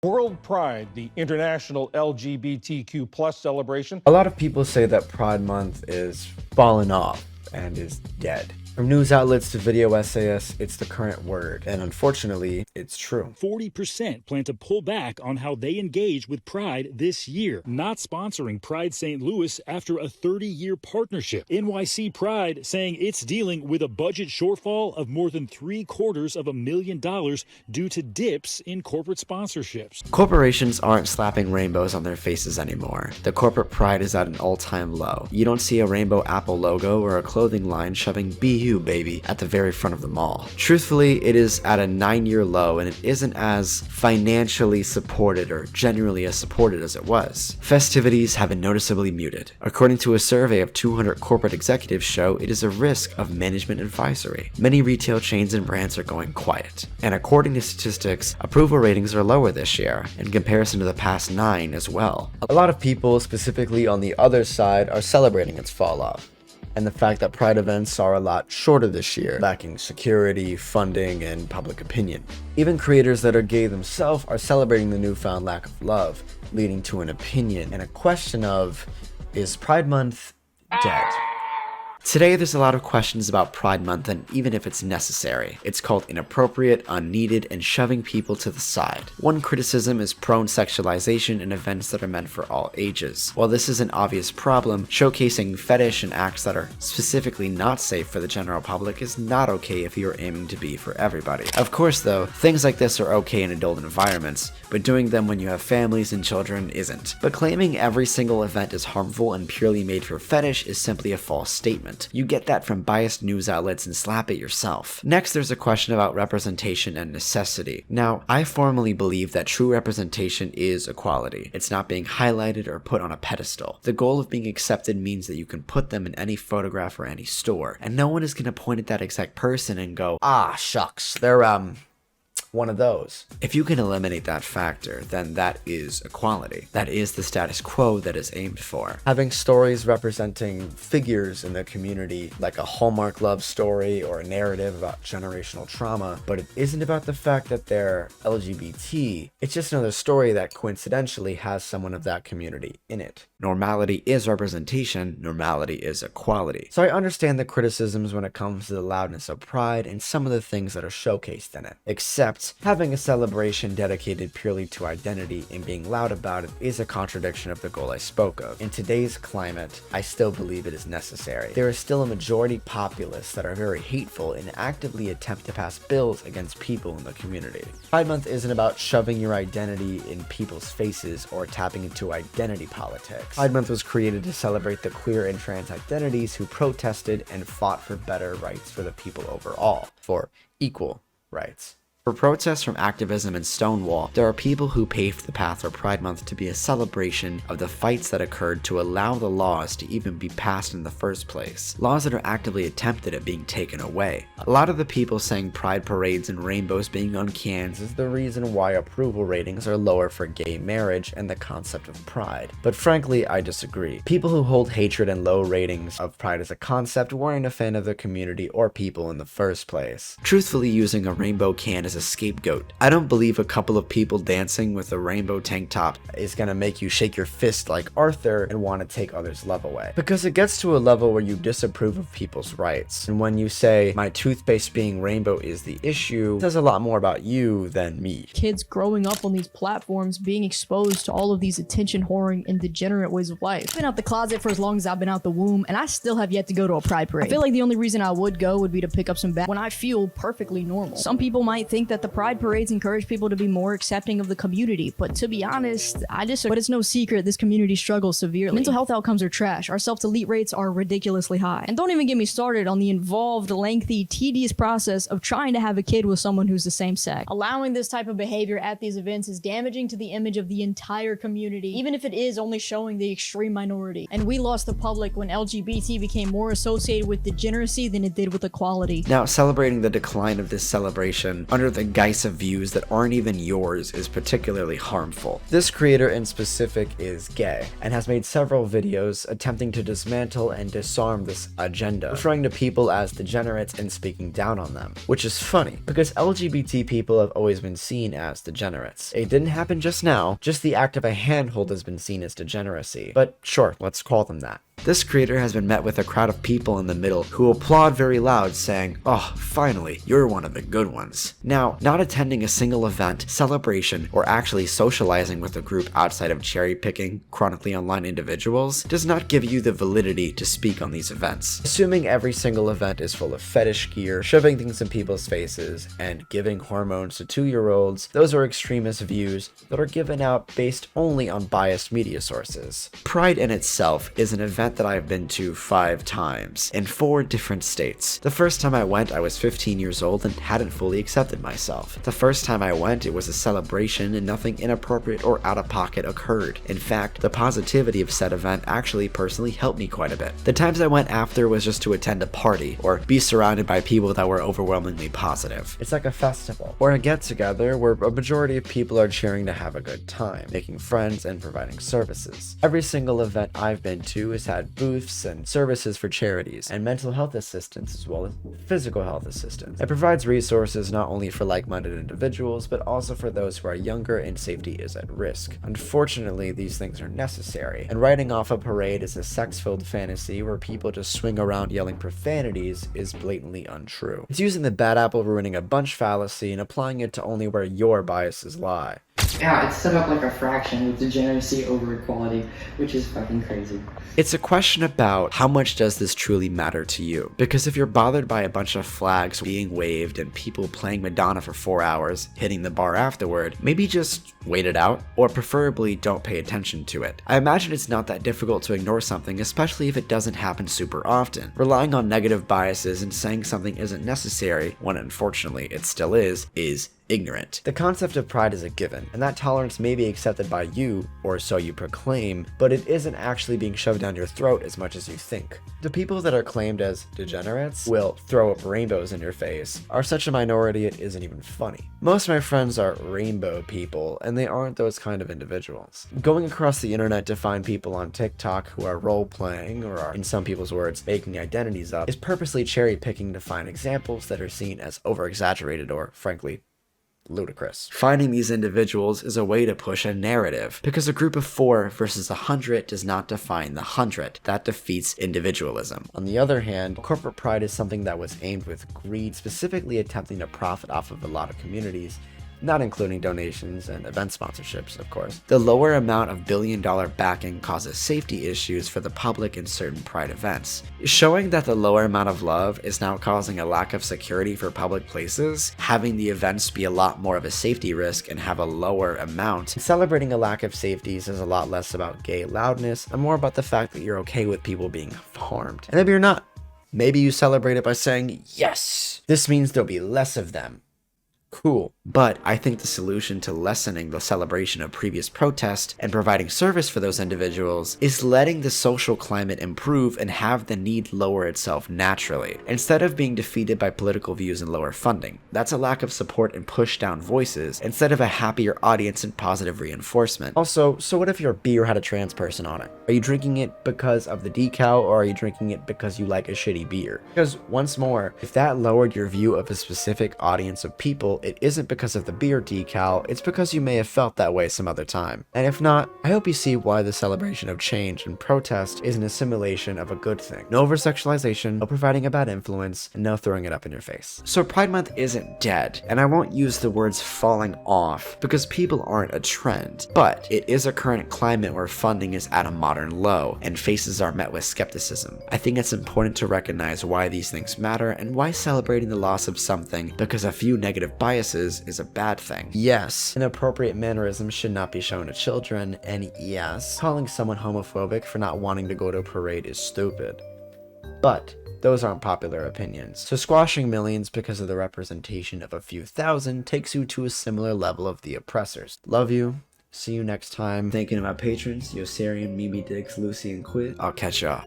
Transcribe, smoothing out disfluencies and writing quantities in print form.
World Pride, the international LGBTQ plus celebration. A lot of people say that Pride Month is fallen off and is dead. From news outlets to video essayists, it's the current word, and unfortunately, it's true. 40% plan to pull back on how they engage with Pride this year, not sponsoring Pride St. Louis after a 30-year partnership. NYC Pride saying it's dealing with a budget shortfall of more than $750,000 due to dips in corporate sponsorships. Corporations aren't slapping rainbows on their faces anymore. The corporate pride is at an all-time low. You don't see a rainbow Apple logo or a clothing line shoving "Be You, baby" at the very front of the mall. Truthfully, it is at a 9-year low, and it isn't as financially supported or generally as supported as it was. Festivities have been noticeably muted. According to a survey of 200 corporate executives show it is a risk of management advisory. Many retail chains and brands are going quiet. And according to statistics, approval ratings are lower this year in comparison to the past 9 as well. A lot of people, specifically on the other side, are celebrating its fall off, and the fact that Pride events are a lot shorter this year, lacking security, funding, and public opinion. Even creators that are gay themselves are celebrating the newfound lack of love, leading to an opinion and a question of, is Pride Month dead? Today, there's a lot of questions about Pride Month and even if it's necessary. It's called inappropriate, unneeded, and shoving people to the side. One criticism is prone sexualization in events that are meant for all ages. While this is an obvious problem, showcasing fetish and acts that are specifically not safe for the general public is not okay if you're aiming to be for everybody. Of course though, things like this are okay in adult environments, but doing them when you have families and children isn't. But claiming every single event is harmful and purely made for fetish is simply a false statement. You get that from biased news outlets and slap it yourself. Next, there's a question about representation and necessity. Now, I formally believe that true representation is equality. It's not being highlighted or put on a pedestal. The goal of being accepted means that you can put them in any photograph or any store, and no one is gonna point at that exact person and go, "Ah, shucks, they're one of those." If you can eliminate that factor, then that is equality. That is the status quo that is aimed for. Having stories representing figures in the community, like a Hallmark love story or a narrative about generational trauma, but it isn't about the fact that they're LGBT. It's just another story that coincidentally has someone of that community in it. Normality is representation, normality is equality. So I understand the criticisms when it comes to the loudness of Pride and some of the things that are showcased in it. Except, having a celebration dedicated purely to identity and being loud about it is a contradiction of the goal I spoke of. In today's climate, I still believe it is necessary. There is still a majority populace that are very hateful and actively attempt to pass bills against people in the community. Pride Month isn't about shoving your identity in people's faces or tapping into identity politics. Pride Month was created to celebrate the queer and trans identities who protested and fought for better rights for the people overall, for equal rights. For protests from activism and Stonewall, there are people who paved the path for Pride Month to be a celebration of the fights that occurred to allow the laws to even be passed in the first place. Laws that are actively attempted at being taken away. A lot of the people saying pride parades and rainbows being on cans is the reason why approval ratings are lower for gay marriage and the concept of pride. But frankly, I disagree. People who hold hatred and low ratings of pride as a concept weren't a fan of the community or people in the first place. Truthfully, using a rainbow can is a scapegoat. I don't believe a couple of people dancing with a rainbow tank top is gonna make you shake your fist like Arthur and want to take others' love away. Because it gets to a level where you disapprove of people's rights. And when you say, my toothpaste being rainbow is the issue, it says a lot more about you than me. Kids growing up on these platforms being exposed to all of these attention whoring and degenerate ways of life. I've been out the closet for as long as I've been out the womb, and I still have yet to go to a pride parade. I feel like the only reason I would go would be to pick up some bags when I feel perfectly normal. Some people might think that the pride parades encourage people to be more accepting of the community, but to be honest, but it's no secret this community struggles severely. Mental health outcomes are trash. Our self-delete rates are ridiculously high. And don't even get me started on the involved, lengthy, tedious process of trying to have a kid with someone who's the same sex. Allowing this type of behavior at these events is damaging to the image of the entire community, even if it is only showing the extreme minority. And we lost the public when LGBT became more associated with degeneracy than it did with equality. Now, celebrating the decline of this celebration under the the geise of views that aren't even yours is particularly harmful. This creator in specific is gay, and has made several videos attempting to dismantle and disarm this agenda, referring to people as degenerates and speaking down on them. Which is funny, because LGBT people have always been seen as degenerates. It didn't happen just now, just the act of a handhold has been seen as degeneracy. But sure, let's call them that. This creator has been met with a crowd of people in the middle who applaud very loud, saying, "Oh, finally, you're one of the good ones." Now, not attending a single event, celebration, or actually socializing with a group outside of cherry-picking, chronically online individuals does not give you the validity to speak on these events. Assuming every single event is full of fetish gear, shoving things in people's faces, and giving hormones to 2-year-olds, those are extremist views that are given out based only on biased media sources. Pride in itself is an event that I've been to 5 times in 4 different states. The first time I went, I was 15 years old and hadn't fully accepted myself. The first time I went, it was a celebration and nothing inappropriate or out of pocket occurred. In fact, the positivity of said event actually personally helped me quite a bit. The times I went after was just to attend a party or be surrounded by people that were overwhelmingly positive. It's like a festival, or a get-together where a majority of people are cheering to have a good time, making friends and providing services. Every single event I've been to has had booths and services for charities, and mental health assistance as well as physical health assistance. It provides resources not only for like-minded individuals, but also for those who are younger and safety is at risk. Unfortunately, these things are necessary, and writing off a parade as a sex-filled fantasy where people just swing around yelling profanities is blatantly untrue. It's using the bad apple ruining a bunch fallacy and applying it to only where your biases lie. Yeah, it's set up like a fraction with degeneracy over equality, which is fucking crazy. It's a question about how much does this truly matter to you? Because if you're bothered by a bunch of flags being waved and people playing Madonna for 4 hours, hitting the bar afterward, maybe just wait it out, or preferably don't pay attention to it. I imagine it's not that difficult to ignore something, especially if it doesn't happen super often. Relying on negative biases and saying something isn't necessary, when unfortunately it still is ignorant. The concept of pride is a given, and that tolerance may be accepted by you, or so you proclaim, but it isn't actually being shoved down your throat as much as you think. The people that are claimed as degenerates will throw up rainbows in your face are such a minority it isn't even funny. Most of my friends are rainbow people, and they aren't those kind of individuals. Going across the internet to find people on TikTok who are role-playing, or are, in some people's words, making identities up, is purposely cherry-picking to find examples that are seen as over-exaggerated or, frankly, ludicrous. Finding these individuals is a way to push a narrative, because a group of 4 versus 100 does not define the 100. That defeats individualism. On the other hand, corporate pride is something that was aimed with greed, specifically attempting to profit off of a lot of communities, not including donations and event sponsorships, of course. The lower amount of billion-dollar backing causes safety issues for the public in certain pride events. Showing that the lower amount of love is now causing a lack of security for public places, having the events be a lot more of a safety risk and have a lower amount. Celebrating a lack of safeties is a lot less about gay loudness and more about the fact that you're okay with people being harmed. And maybe you're not. Maybe you celebrate it by saying, yes, this means there'll be less of them. Cool. But I think the solution to lessening the celebration of previous protest and providing service for those individuals is letting the social climate improve and have the need lower itself naturally, instead of being defeated by political views and lower funding. That's a lack of support and push down voices, instead of a happier audience and positive reinforcement. Also, so what if your beer had a trans person on it? Are you drinking it because of the decal, or are you drinking it because you like a shitty beer? Because once more, if that lowered your view of a specific audience of people, it isn't because of the beer decal, it's because you may have felt that way some other time. And if not, I hope you see why the celebration of change and protest is an assimilation of a good thing. No over-sexualization, no providing a bad influence, and no throwing it up in your face. So Pride Month isn't dead, and I won't use the words falling off because people aren't a trend, but it is a current climate where funding is at a modern low and faces are met with skepticism. I think it's important to recognize why these things matter and why celebrating the loss of something because a few negative biases is a bad thing. Yes, inappropriate mannerisms should not be shown to children, and yes, calling someone homophobic for not wanting to go to a parade is stupid. But those aren't popular opinions. So squashing millions because of the representation of a few thousand takes you to a similar level of the oppressors. Love you. See you next time. Thinking of my patrons, Yosarian, Mimi Diggs, Lucy, and Quid. I'll catch y'all.